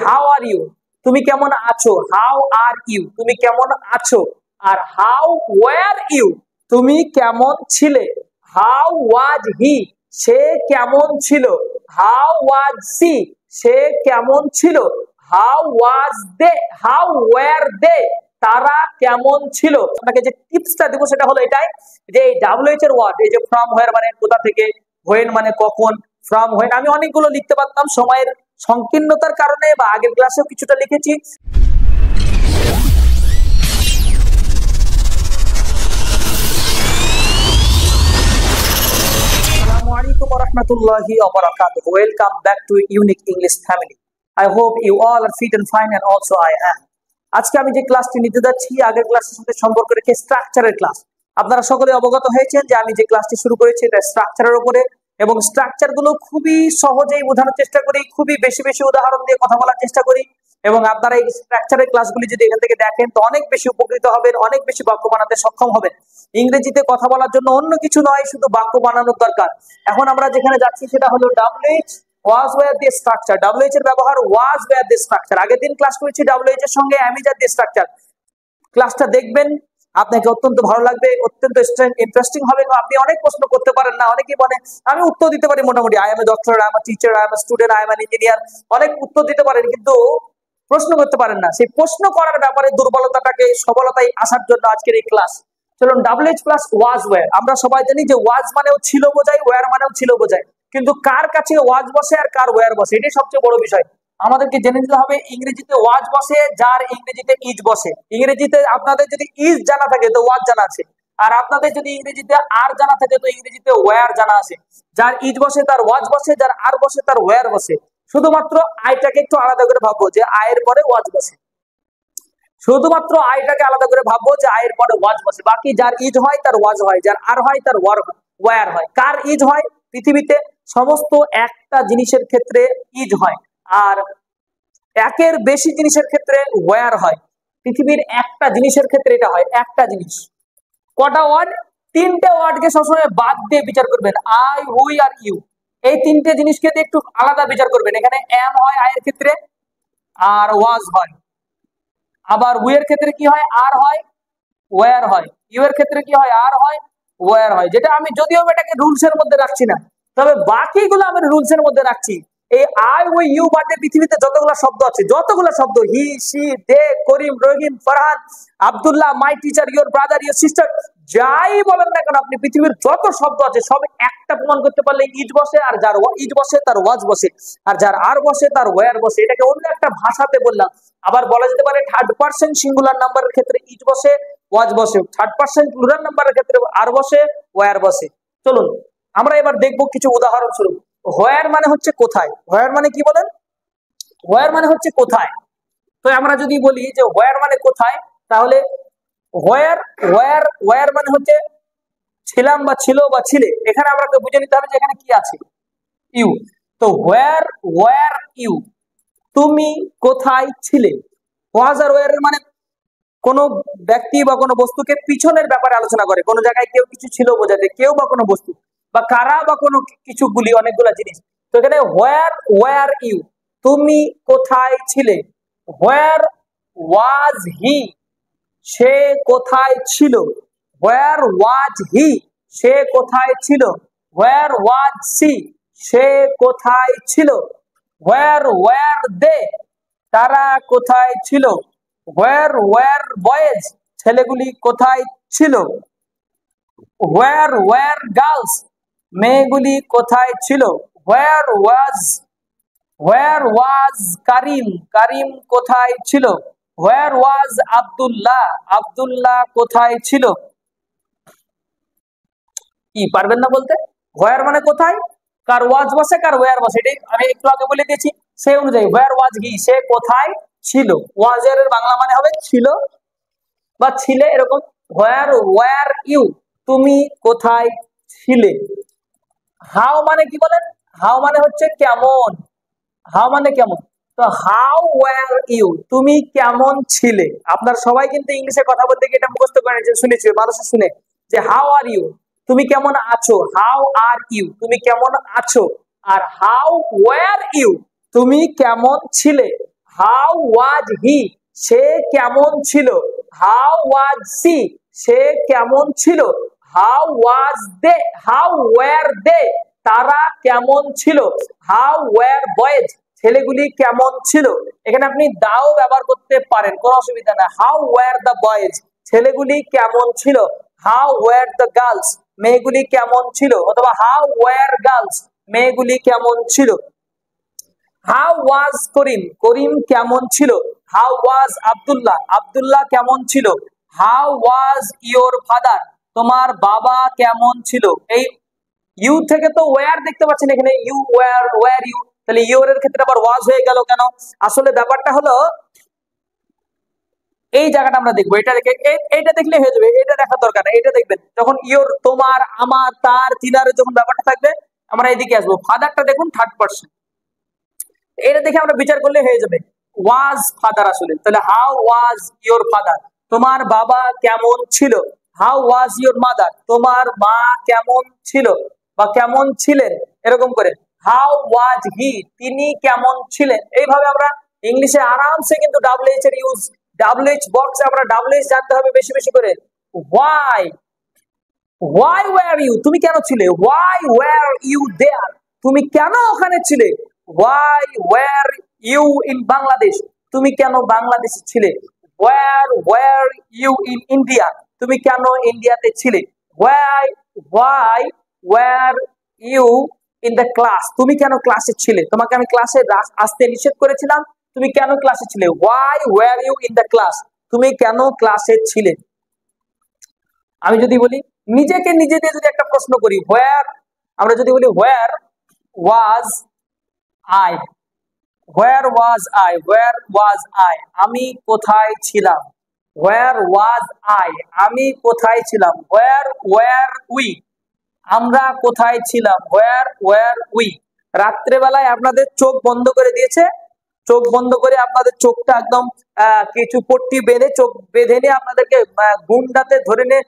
How are you, তুমি কেমন আছো, হাউ আর ইউ, তুমি কেমন আছো। আর হাউ ওয়ার ইউ, তুমি কেমন ছিলে। হাউ ওয়াজ হি, সে কেমন ছিল। হাউ ওয়াজ সি, সে কেমন ছিল। How was they, how were they, তারা কেমন ছিল। আপনাকে যে টিপসটা দেবো সেটা হলো এটাই, যে এই WH এর ওয়ার্ড, এই যে ফ্রম হোয়ার মানে কোথা থেকে, হোয়েন মানে কখন, ফ্রম হোয়েন আমি অনেকগুলো লিখতে পারতাম, সময়ের সংকীর্ণতার কারণে বা আগের ক্লাসেও কিছুটা লিখেছি। আসসালামু আলাইকুম ওয়া রাহমাতুল্লাহি ওয়া বারাকাতুহু। Welcome back to unique English family. I hope you all are fit and fine and also I am. আজকে আমি যে ক্লাসটি নিতে যাচ্ছি আগের ক্লাসের সাথে সম্পর্ক রেখে স্ট্রাকচারের ক্লাস। আপনারা সকলে অবগত হয়েছেন যে আমি যে ক্লাসটি শুরু করেছি এটা স্ট্রাকচারের উপরে, এবং স্ট্রাকচার গুলো খুবই সহজেই বোঝানোর চেষ্টা করি, খুবই বেশি বেশি উদাহরণ দিয়ে কথা বলার চেষ্টা করি, এবং আপনারা এই স্ট্রাকচারের ক্লাসগুলি যদি এখান থেকে দেখেন তো অনেক বেশি উপকৃত হবেন, অনেক বেশি বাক্য বানাতে সক্ষম হবেন। ইংরেজিতে কথা বলার জন্য অন্য কিছু নয়, শুধু বাক্য বানানোর দরকার। এখন আমরা যেখানে যাচ্ছি সেটা হলো WH was where the structure। WH এর ব্যবহার was where the structure। আগের দিন ক্লাস করেছি WH এর সঙ্গে am is at the structure। ক্লাসটা দেখবেন, আপনাকে অত্যন্ত ভালো লাগবে, অত্যন্ত ইন্টারেস্টিং হবে। আপনি অনেক প্রশ্ন করতে পারেন না, অনেকেই বলে আমি উত্তর দিতে পারি মোটামুটি, I M a doctor, I M a teacher, I M a student, I am N engineer, অনেক উত্তর দিতে পারেন কিন্তু প্রশ্ন করতে পারেন না। সেই প্রশ্ন করার ব্যাপারে দুর্বলতাটাকে সবলতায় আসার জন্য আজকের এই ক্লাস। চলুন, WH প্লাস ওয়াজ ওয়্যার। আমরা সবাই জানি যে ওয়াজ মানেও ছিল বোঝায়, ওয়্যার মানেও ছিল বোঝায়, কিন্তু কার কাছে ওয়াজ বসে আর কার ওয়্যার বসে এটাই সবচেয়ে বড় বিষয়। আমাদেরকে জেনে নিতে হবে ইংরেজিতে ওয়াজ বসে যার ইংরেজিতে ইজ বসে। ইংরেজিতে আপনাদের যদি ইজ জানা থাকে তো ওয়াজ জানা আছে, আর আপনাদের যদি ইংরেজিতে আর জানা থাকে তো ইংরেজিতে ওয়্যার জানা আছে। যার ইজ বসে তার ওয়াজ বসে, যার আর বসে তার ওয়্যার বসে। শুধুমাত্র আইটাকে একটু আলাদা করে ভাববো যে আয়ের পরে ওয়াজ বসে, শুধুমাত্র আইটাকে আলাদা করে ভাববো যে আয়ের পরে ওয়াজ বসে। বাকি যার ইজ হয় তার ওয়াজ হয়, যার আর হয় তার ওয়্যার হয়। কার ইজ হয়? পৃথিবীতে সমস্ত একটা জিনিসের ক্ষেত্রে ইজ হয়, আর একের বেশি জিনিসের ক্ষেত্রে ওয়্যার হয়। পৃথিবীর একটা জিনিসের ক্ষেত্রে এটা হয়, একটা জিনিস। কটা ওয়ার্ড? তিনটে ওয়ার্ডকে সবসময় বাদ দিয়ে বিচার করবেন। আই, হুই আর ইউ, এই তিনটে জিনিসকে দিয়ে একটু আলাদা বিচার করবেন। এখানে এম হয় আয়ের ক্ষেত্রে, আর ওয়াজ হয়। আবার উই এর ক্ষেত্রে কি হয়? আর হয়, ওয়্যার হয়। ইউ এর ক্ষেত্রে কি হয়? আর হয়, ওয়্যার হয়। যেটা আমি যদিও এটাকে রুলস এর মধ্যে রাখছি না, তবে বাকিগুলো আমি রুলস এর মধ্যে রাখছি। এই আই, উই, ইউ বাদে পৃথিবীতে যতগুলো শব্দ আছে, যতগুলো শব্দ, he, she, they, Karim, Rahim, Farhan, Abdullah, my teacher, your brother, your sister, যাই বলেন না কেন আপনি, পৃথিবীর যত শব্দ আছে সব একটা প্রমাণ করতে পারলে ইজ বসে, আর যার ইজ বসে তার ওয়াজ বসে, আর যার আর বসে তার ওয়্যার বসে। এটাকে অন্য একটা ভাষাতে বললাম। আবার বলা যেতে পারে থার্ড পারসন সিঙ্গুলার নাম্বারের ক্ষেত্রে ইজ বসে, ওয়াজ বসে, থার্ড পারসন প্লুরাল নাম্বারের ক্ষেত্রে আর বসে, ওয়্যার বসে। চলুন আমরা এবার দেখবো কিছু উদাহরণ স্বরূপ। হোয়ার মানে হচ্ছে কোথায়। হোয়ার মানে কি বলেন? হোয়ার মানে হচ্ছে কোথায়। তো আমরা যদি বলি যে হোয়ার মানে কোথায়, তাহলে হোয়ার ওয়্যার ওয়্যার মানে হচ্ছে ছিলাম বা ছিল বা ছিলে। এখানে আমরা বুঝে নিতে হবে যে এখানে কি আছে, ইউ। তো হোয়ার ওয়্যার ইউ, তুমি কোথায় ছিলে। ওয়াজ আর ওয়্যার মানে কোনো ব্যক্তি বা কোনো বস্তুকে পিছনের ব্যাপারে আলোচনা করে। কোনো জায়গায় কেউ কিছু ছিল বোঝাতে, কেউ বা কোনো বস্তু বা কারা বা কোনো কিছুগুলি, অনেকগুলা জিনিস। তো এখানে হোয়ার ওয়্যার ইউ, তুমি কোথায় ছিলে। হোয়ার ওয়াজ হি, সে কোথায় ছিল। হোয়ার ওয়াজ হি, সে কোথায় ছিল। হোয়ার ওয়াজ সি, সে কোথায় ছিল। হোয়ার ওয়্যার দে, তারা কোথায় ছিল। হোয়ার ওয়্যার বয়েজ, ছেলেগুলি কোথায় ছিল। হোয়ার ওয়্যার গার্লস, মেয়েগুলি কোথায় ছিল। হোয়ার ওয়াজ কারিম, কারিম কোথায় ছিল। হোয়ার ওয়াজ আব্দুল্লাহ, আব্দুল্লাহ কোথায় ছিল। কি পারবেন না বলতে? হোয়ার মানে কোথায়, কার ওয়াজ বসে কার ওয়্যার বসে, এটাই আমি একটু আগে বলে দিয়েছি। সেই অনুযায়ী হোয়ার ওয়াজ হি, সে কোথায় ছিল। ওয়াজের বাংলা মানে হবে ছিল বা ছিলে, এরকম। হোয়ার ওয়্যার ইউ, তুমি কোথায় ছিলে। হাউ মানে কি বলেন? হাউ মানে হচ্ছে কেমন। হাউ মানে কেমন। তো হাউ ওয়্যার ইউ, তুমি কেমন ছিলে। আপনার সবাই কিন্তু ইংলিশে কথা বলতে গিয়ে এটা মুখস্থ করে শুনেছি, মানুষের শুনে, যে হাউ আর ইউ, তুমি কেমন আছো। হাউ আর ইউ, তুমি কেমন আছো। আর হাউ ওয়্যার ইউ, তুমি কেমন ছিলে। হাউ ওয়াজ হি, সে কেমন ছিল। হাউ ওয়াজ সি, সে কেমন ছিল। How was they, how were they, তারা কেমন ছিল। হাউ ওয়্যার বয়েজ, ছেলেগুলি কেমন ছিল। এখানে আপনি দাও ব্যবহার করতে পারেন, কোনো অসুবিধা না। হাউ ওয়্যার দ্য বয়েজ, ছেলেগুলি কেমন ছিল। হাউ ওয়্যার দ্য গার্লস, মেয়েগুলি কেমন ছিল। অথবা হাউ ওয়্যার গার্লস, মেয়েগুলি কেমন ছিল। হাউ ওয়াজ করিম, করিম কেমন ছিল। হাউ ওয়াজ আব্দুল্লাহ, আব্দুল্লাহ কেমন ছিল। হাউ ওয়াজ ইয়োর ফাদার, তোমার বাবা কেমন ছিল। এই ইউ থেকে তো ওয়্যার দেখতে পাচ্ছেন এখানে, ইউ ওয়্যার, ওয়্যার ইউ, তাহলে ইয়োর এর ক্ষেত্রে আবার ওয়াজ হয়ে গেল কেন। আসলে ব্যাপারটা হলো এই জায়গাটা আমরা দেখবো, এটা দেখে এইটা দেখলে হয়ে যাবে, এটা দেখার দরকার না। এটা দেখবেন যখন ইয়োর, তোমার, আমার, তার, তিনারের যখন ব্যাপারটা থাকবে আমরা এদিকে আসবো। ফাদারটা দেখুন থার্ড পারসন, এটা দেখে আমরা বিচার করলে হয়ে যাবে। ওয়াজ ফাদার আসলে, তাহলে হাউ ওয়াজ ইয়োর ফাদার, তোমার বাবা কেমন ছিল। হাউ ওয়াজ ইয়োর মাদার, তোমার মা কেমন ছিল বা কেমন ছিলেন, এরকম করে। হাউ ওয়াজ হি, তিনি কেমন ছিলেন। এইভাবে আমরা ইংলিশে আরামসে কিন্তু ডাব্লিউএইচ এর ইউজ, ডাব্লিউএইচ বক্সে আমরা ডাব্লিউএইচ জানতে হবে বেশি বেশি করে। ওয়াই, হোয়াই ওয়্যার ইউ, তুমি কেন ছিলে। হোয়াই ওয়্যার ইউ দেয়ার, তুমি কেন ওখানে ছিলে। Why were you in Bangladesh, তুমি কেন বাংলাদেশে ছিলে। হোয়ার ইউ ইন ইন্ডিয়া, তুমি কেন ইন্ডিয়াতে ছিলে। Why were you in the class, তুমি কেন ক্লাসে ছিলে। তোমাকে আমি ক্লাসে আসতে নিষেধ করেছিলাম, তুমি কেন ক্লাসে ছিলে। Why were you in the class, তুমি কেন ক্লাসে ছিলে। আমি যদি বলি নিজেকে নিজে দিয়ে যদি একটা প্রশ্ন করি, হোয়ার, আমরা যদি বলি where was I, where was I, where was I, আমি কোথায় ছিলাম। হোয়ার ওয়াজ আই, আমি কোথায় ছিলাম। হোয়ার উই, আমরা কোথায় ছিলাম। হোয়ার উই, রাত্রেবেলায় আপনাদের চোখ বন্ধ করে দিয়েছে, চোখ বন্ধ করে আপনাদের চোখটা একদম কিছু পট্টি বেঁধে, চোখ বেঁধে নিয়ে আপনাদেরকে গুন্ডাতে ধরে নিয়ে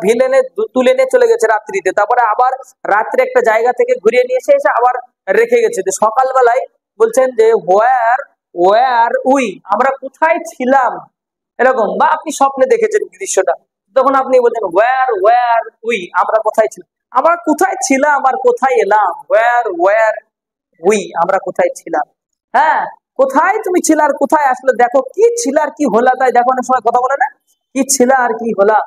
ভিলেনে তুলে নিয়ে চলে গেছে রাত্রিতে। তারপরে আবার রাত্রে একটা জায়গা থেকে ঘুরিয়ে নিয়ে এসে আবার রেখে গেছে। সকালবেলায় বলছেন যে ওয়ার উই, আমরা কোথায় ছিলাম, এরকম। বা আপনি স্বপ্নে দেখেছেন দৃশ্যটা, তখন আপনি বলছেন ওয়ার উই, আমরা কোথায় ছিলাম। আমরা কোথায় ছিলাম আর কোথায় এলাম। ওয়ার উই, আমরা কোথায় ছিলাম। হ্যাঁ, কোথায় তুমি ছিল আর কোথায় আসলে, দেখো কি ছিল আর কি হলা। তাই দেখো অনেক সময় কথা বলে না, কি ছিল আর কি হলা,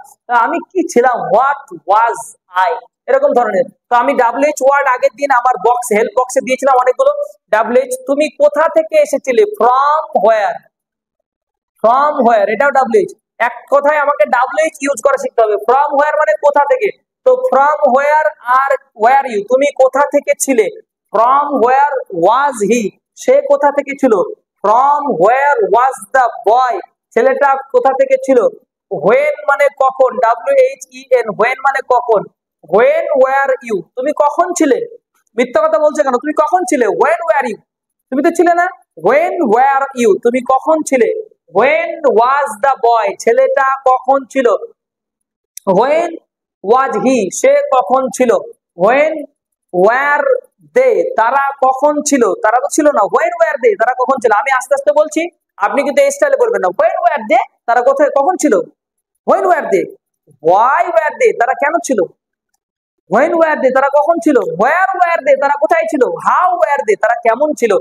আমি কি ছিলাম। হোয়াট ওয়াজ আই, এরকম ধরনের। তো আমি ডাব্লিউএইচ ওয়ার্ড আগের দিন আমার বক্স, হেল্প বক্সে দিয়েছিলাম অনেকগুলো। ডাব্লিউএইচ, তুমি কোথা থেকে এসেছিলে। ফ্রম হোয়ার, ফ্রম হোয়ার, এটাও ডাব্লিউএইচ। এক কথায় আমাকে ডাব্লিউএইচ ইউজ করা শিখতে হবে। ফ্রম হোয়ার মানে কোথা থেকে। তো from where are were you, তুমি কোথা থেকে ছিলে। ফ্রম হোয়ার ওয়াজ হি, সে কোথা থেকে ছিল। From where was the boy, ছেলেটা কোথা থেকে ছিল। হোয়েন মানে কখন, WHEN, হোয়েন মানে কখন। হোয়েন ওয়ার ইউ, তুমি কখন ছিলে। মিথ্যা কথা বলছে কেন, তুমি কখন ছিলে। হোয়েন ওয়ার ইউ, তুমি তো ছিলে না। হোয়েন ওয়ার ইউ, তুমি কখন ছিলে। হোয়েন ওয়াজ দ্য বয়, ছেলেটা কখন ছিল। হোয়েন ওয়াজ হি, সে কখন ছিল। হোয়েন ওয়ার দে, তারা কখন ছিল। তারা তো ছিল না। হোয়েন ওয়ার দে, তারা কখন ছিল। আমি আস্তে আস্তে বলছি, আপনি কিন্তু এই স্টাইলে বলবেন না। হোয়েন ওয়ার দে, তারা কোথায় কখন ছিল। When were they, why were they, তারা কেন ছিল। হোয়েন ওয়ার দে, তারা কখন ছিল। হোয়ার ওয়ার দে, তারা কোথায় ছিল। হাউ ওয়ার দে, তারা কেমন ছিল।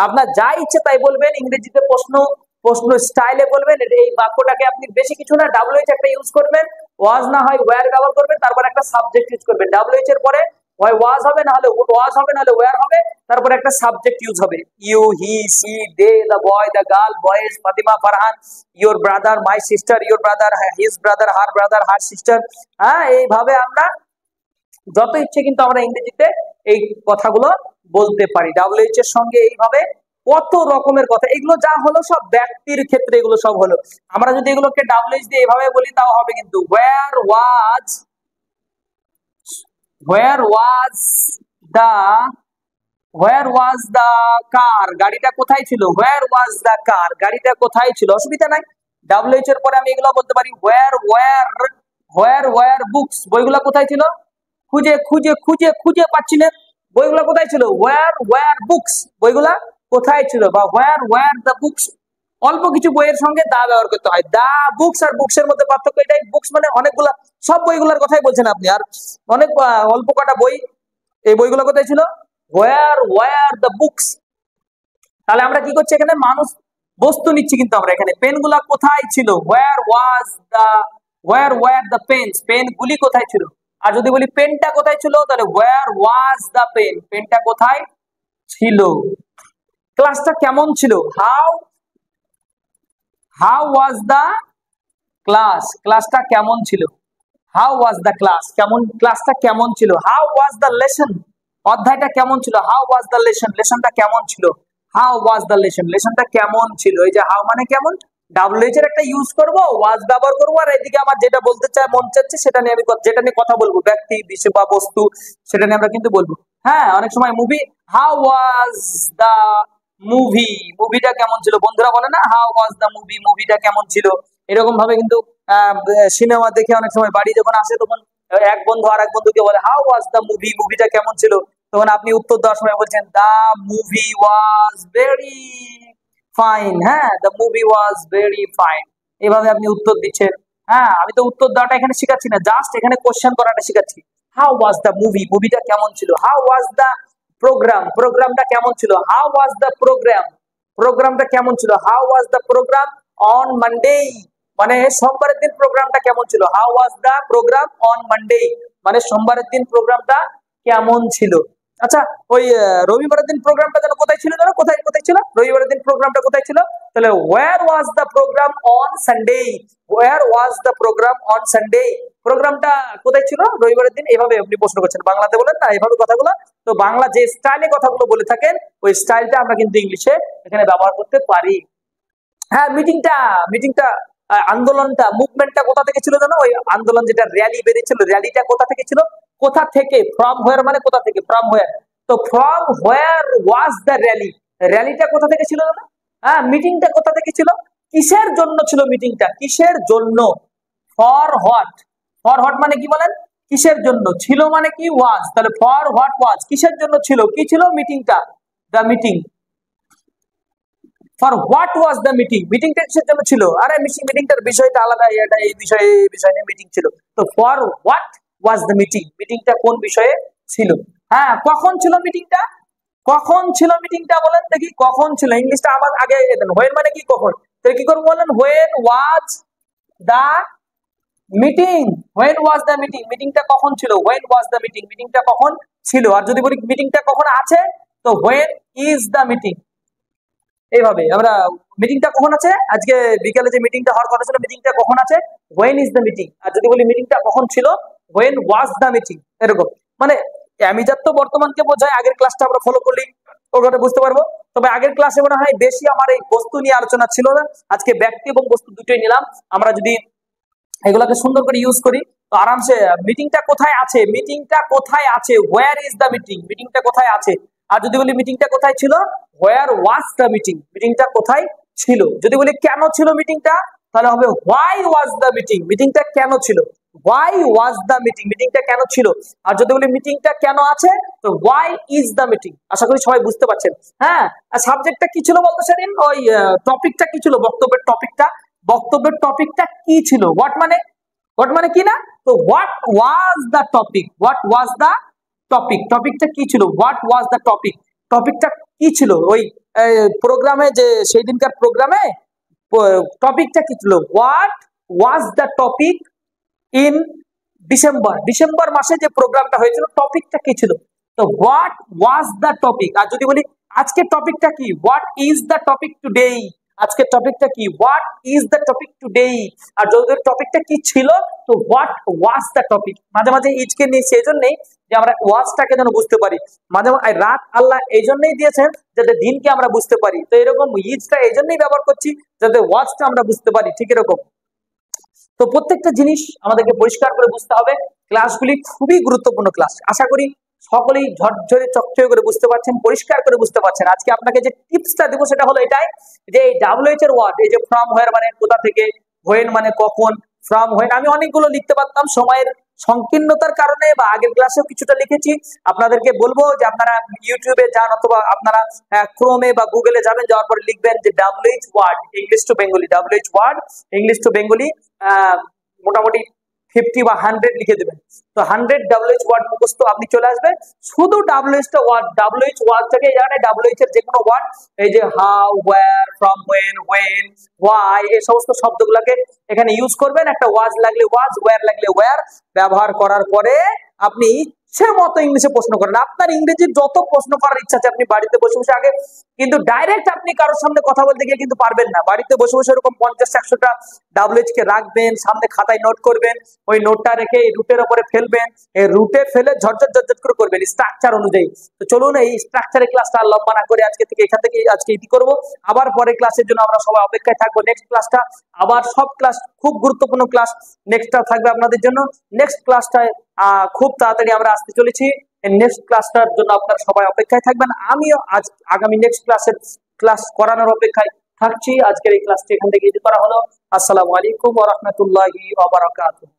আপনার যা ইচ্ছে তাই বলবেন, ইংরেজিতে প্রশ্ন প্রশ্ন স্টাইলে বলবেন। এই বাক্যটাকে আপনি বেশি কিছু না, ডাব্লিউএইচ একটা ইউজ করবেন, ওয়াজ না হয় ওয়্যার ব্যবহার করবেন, তারপর একটা সাবজেক্ট ইউজ করবেন। ডাব্লিউএইচ এর পরে হয় ওয়াজ হবে, না হলে ওয়াজ হবে, না হলে ওয়্যার হবে, তারপর একটা সাবজেক্ট ইউজ হবে। You, he, she, they, the boy, the girl, boys, Fatima, Farhan, your brother, my sister, your brother, his brother, her sister. হ্যাঁ, এইভাবে আমরা যত ইচ্ছে কিন্তু আমরা ইংরেজিতে এই কথাগুলো বলতে পারি। ডাব্লিউএইচ এর সঙ্গে এইভাবে কত রকমের কথা, এগুলো যা হলো সব ব্যক্তির ক্ষেত্রে, এগুলো সব হলো। আমরা যদি এগুলোকে ডাব্লিউএইচ দিয়ে এইভাবে বলি তাও হবে, কিন্তু হোয়ার ওয়াজ দা, হোয়ার ওয়াজ দা কার, গাড়িটা কোথায় ছিল। হোয়ার ওয়াজ দা কার, গাড়িটা কোথায় ছিল, অসুবিধা নাই। ডাব্লিউএইচ এর পরে আমি এগুলো বলতে পারি। হোয়ার বুকস, বইগুলা কোথায় ছিল। খুঁজে খুঁজে খুঁজে খুঁজে পাচ্ছিলেন, বইগুলা কোথায় ছিল। হোয়ার বুকস, বইগুলা কোথায় ছিল। বা হোয়ার দ্য বুকস, অল্প কিছু বইয়ের সঙ্গে দা ব্যবহার করতে হয়। দা বুকস আর বুকস এর মধ্যে পার্থক্য এটাই, বুকস মানে অনেকগুলা, সব বইগুলোর কথাই বলছেন আপনি। আর অনেক অল্প কটা বই, এই বইগুলো কোথায় ছিল? Where the books. তাহলে আমরা কি করছি এখানে? মানুষ বস্তু নিচ্ছি, কিন্তু আমরা এখানে পেনগুলা কোথায় ছিল? Where where the pens, pen গুলি কোথায় ছিল? আর যদি বলি পেনটা কোথায় ছিল, তাহলে ওয়্যার ওয়াজ দ্য পেন, পেনটা কোথায় ছিল? ক্লাসটা কেমন ছিল? হাউ ওয়াজ দ্য ক্লাস, ক্লাসটা কেমন ছিল? হাউ ওয়াজ দ্য ক্লাস, কেমন, ক্লাসটা কেমন ছিল? হাউ ওয়াজ দ্য লেসন, অধ্যায়টা কেমন ছিল? হাউ ওয়াজ দ্য লেসন, লেসনটা কেমন ছিল? হাউ ওয়াজ দ্য লেসন, লেসনটা কেমন ছিল? এই যে হাউ মানে কেমন, ডাব্লিউএইচ এর একটা ইউজ করব, ওয়াজ ব্যবহার করবো, আর এদিকে আমার যেটা বলতে চাই মন চাচ্ছে সেটা নিয়ে আমি যেটা নিয়ে কথা বলবো, ব্যক্তি বিষয় বা বস্তু, সেটা নিয়ে আমরা কিন্তু বলবো। হ্যাঁ, অনেক সময় movie, how was the movie, মুভিটা কেমন ছিল? বন্ধুরা বলে না হাউ ওয়াজ দ্য মুভি, মুভিটা কেমন ছিল? এরকম ভাবে কিন্তু সিনেমা দেখে অনেক সময় বাড়ি যখন আসে, তখন এক বন্ধু আর এক বন্ধুকে বলে হাউ ওয়াজ দ্য মুভি, মুভিটা কেমন ছিল? তখন আপনি উত্তর দেওয়ার সময় বলছেন দা মুভি ওয়াজ ভেরি ফাইন। হ্যাঁ, the movie was very fine, এভাবে আপনি উত্তর দিচ্ছেন। হ্যাঁ, আমি তো উত্তর দেওয়াটা এখানে শেখাচ্ছি না, জাস্ট এখানে কোশ্চেন করাটা শেখাচ্ছি। হাউ ওয়াজ দ্য মুভি, মুভিটা কেমন ছিল? হাউ ওয়াজ দ্য প্রোগ্রাম, প্রোগ্রামটা কেমন ছিল? হাউ ওয়াজ দ্য প্রোগ্রাম, প্রোগ্রামটা কেমন ছিল? How was the programme on Monday, মানে সোমবারের দিন প্রোগ্রামটা কেমন ছিল? How was the programme on Monday, মানে সোমবারের দিন প্রোগ্রামটা কেমন ছিল? আচ্ছা, ওই রবিবারের দিন প্রোগ্রামটা যেন কোথায় ছিল, যেন কোথায় কোথায় ছিল? রবিবারের দিন প্রোগ্রামটা কোথায় ছিল? তাহলে where was the programme on Sunday, where was the programme on Sunday, প্রোগ্রামটা কোথায় ছিল রবিবারের দিন? এভাবে আপনি প্রশ্ন করছেন, বাংলাতে বলেন না এভাবে কথাগুলো। তো বাংলা যে স্টাইলে কথাগুলো বলে থাকেন, ওই স্টাইলটা আমরা কিন্তু ইংলিশে এখানে ব্যবহার করতে পারি। হ্যাঁ, মিটিংটা আন্দোলনটা, মুভমেন্টটা কোথা থেকে ছিল জানো? ওই আন্দোলন যেটা র্যালি বেরিয়েছিল, র্যালিটা কোথা থেকে ছিল? কোথা থেকে? ফ্রম হোয়ার মানে কোথা থেকে, ফ্রম হোয়ার। তো from where was the rally, র্যালিটা কোথা থেকে ছিল জানো? হ্যাঁ, মিটিংটা কোথা থেকে ছিল? কিসের জন্য ছিল মিটিংটা? কিসের জন্য? ফর হোয়াট, ফর হোয়াট মানে কি বলেন? কিসের জন্য? ছিল মানে কি? ওয়াজ, তাহলে ফর হোয়াট ওয়াজ, কিসের জন্য ছিল? কি ছিল মিটিংটা? The meeting. For what was the meeting, মিটিংটা কিসের জন্য ছিল? আরে মিটিংটার বিষয়টা আলাদা, এটা এই বিষয়ে, এই বিষয় নিয়ে মিটিং ছিল। তো for what was the meeting, মিটিংটা কোন বিষয়ে ছিল? হ্যাঁ, কখন ছিল মিটিংটা? কখন ছিল মিটিংটা বলেন দেখি, কখন ছিল? ইংলিশটা আমার আগে দেন, হোয়েন মানে কি? কখন। তো কি করবো বলেন? When was the meeting, when was the meeting, মিটিংটা কখন ছিল? হোয়েন ওয়াজ দ্য মিটিং, মিটিংটা কখন ছিল? আর যদি বলি মিটিংটা কখন আছে, তো হোয়েন ইজ দ্য মিটিং। এইভাবে আমরা, মিটিংটা কখন আছে? আজকে বিকালে যে মিটিংটা হওয়ার কথা ছিল, মিটিংটা কখন আছে? When is the meeting. আর যদি বলি মিটিংটা কখন ছিল, হোয়েন ওয়াজ দ্য মিটিং। এরকম মানে অ্যামিজার তো বর্তমানকে বোঝায়, আগের ক্লাসটা আমরা ফলো করলি ওটা বুঝতে পারবো। তবে আগের ক্লাসে মনে হয় বেশি আমার এই বস্তু নিয়ে আলোচনা ছিল না, আজকে ব্যক্তি এবং বস্তু দুটোই নিলাম। আমরা যদি এগুলাকে সুন্দর করে ইউজ করি, তো আরামসে, মিটিংটা কোথায় আছে, মিটিংটা কোথায় আছে, হোয়ার ইজ দ্য মিটিং, মিটিংটা কোথায় আছে। আর যদি বলি মিটিংটা কোথায় ছিল, হোয়ার ওয়াজ দ্য মিটিং, মিটিংটা কোথায় ছিল। যদি বলি কেন ছিল মিটিংটা, তাহলে হবে হোয়াই ওয়াজ দ্য মিটিং, মিটিংটা কেন ছিল? হোয়াই ওয়াজ দ্য মিটিং, মিটিংটা কেন ছিল। আর যদি বলি মিটিংটা কেন আছে, তো হোয়াই ইজ দ্য মিটিং। আশা করি সবাই বুঝতে পারছেন। হ্যাঁ, আর সাবজেক্টটা কি ছিল বলতে সেদিন, ওই টপিকটা কি ছিল, বক্তব্যের টপিকটা, বক্তব্যের টপিকটা কি ছিল? হোয়াট মানে কি না? তো what was the topic, what was the topic, টপিকটা কি ছিল? হোয়াট ওয়াজ দ্য টপিক, টপিকটা কি ছিল? ওই প্রোগ্রামে, যে সেই দিনকার প্রোগ্রামে টপিকটা কি ছিল? What was the topic in December, December মাসে যে প্রোগ্রামটা হয়েছিল, টপিকটা কি ছিল? তো হোয়াট ওয়াজ দ্য টপিক। আর যদি বলি আজকের টপিকটা কি, what is the topic today, আজকের টপিকটা কি? What is the topic today. আর যদি টপিকটা কি ছিল, তো হোয়াট ওয়াজ দ্য টপিক। মাঝে মাঝে ইজকে নিয়ে সেই জন্যই যে আমরা ওয়াজটাকে যেন বুঝতে পারি। মাঝে মাঝে রাত আল্লাহ এই জন্যই দিয়েছেন যাতে দিনকে আমরা বুঝতে পারি, তো এরকম ইজটা এই জন্যই ব্যবহার করছি যাতে ওয়াজটা আমরা বুঝতে পারি। ঠিক এরকম, তো প্রত্যেকটা জিনিস আমাদেরকে পরিষ্কার করে বুঝতে হবে। ক্লাসগুলি খুবই গুরুত্বপূর্ণ ক্লাস, আশা করি সকলেই ঝরঝরে চকচকে করে বুঝতে পারছেন, পরিষ্কার করে বুঝতে পারছেন। আজকে আপনাকে যে টিপসটা দেবো সেটা হলো এটাই, যে এই ডাব্লিউএইচ এর ওয়ার্ড, এই যে ফ্রম হোয়ার মানে কোথা থেকে, হোয়েন মানে কখন, ফ্রম হোয়েন আমি অনেকগুলো লিখতে পারতাম, সময়ের সংকীর্ণতার কারণে বা আগের ক্লাসেও কিছুটা লিখেছি, আপনাদেরকে বলবো যে আপনারা ইউটিউবে যান অথবা আপনারা ক্রোমে বা গুগলে যাবেন, যাওয়ার পরে লিখবেন যে WH word English to Bengali, WH word English to Bengali, মোটামুটি 50 বা 100 লিখে দেবেন। তো 100 WH ওয়ার্ড মুখস্থ আপনি চলে আসবে। শুধু WH টা ওয়ার্ড, WH ওয়ার্ড থেকে এই জায়গায় WH এর যে কোনো ওয়ার্ড, এই যে how, where, from, when, why, এই সমস্ত শব্দগুলোকে এখানে ইউজ করবেন। একটা ওয়াজ লাগলে ওয়াজ, ওয়্যার লাগলে ওয়্যার ব্যবহার করার পরে আপনি ইচ্ছে মতো ইংলিশে প্রশ্ন করেন। আপনার ইংরেজির যত প্রশ্ন করার ইচ্ছা আছে আপনি বাড়িতে বসে বসে আগে, কিন্তু ডাইরেক্ট আপনি কারোর সামনে কথা বলতে গিয়ে কিন্তু পারবেন না। বাড়িতে বসে বসে এরকম 50-100টা WH কে রাখবেন, সামনে খাতায় নোট করবেন, ওই নোটটা রেখে এই রুটের উপরে ফেলবেন, এই রুটে ফেলে ঝরঝর ঝরঝর করে করবেন স্ট্রাকচার অনুযায়ী। তো চলুন এই স্ট্রাকচারের ক্লাসটা লম্বা না করে আজকে থেকে এখান থেকে আজকে ইতি করব। আবার পরে ক্লাসের জন্য আমরা সবাই অপেক্ষায় থাকবো। নেক্সট ক্লাসটা আবার সব ক্লাস, খুব গুরুত্বপূর্ণ ক্লাস নেক্সটটা থাকবে আপনাদের জন্য। নেক্সট ক্লাসটায় খুব তাড়াতাড়ি আমরা আসতে চলেছি। নেক্সট ক্লাসটার জন্য আপনারা সবাই অপেক্ষায় থাকবেন। আমিও আজ আগামী নেক্সট ক্লাস করানোর অপেক্ষায় থাকছি। আজকের এই ক্লাসটি এখান থেকে ইতি করা হলো। আসসালামু আলাইকুম ওয়া রাহমাতুল্লাহি ওয়া বারাকাতুহু।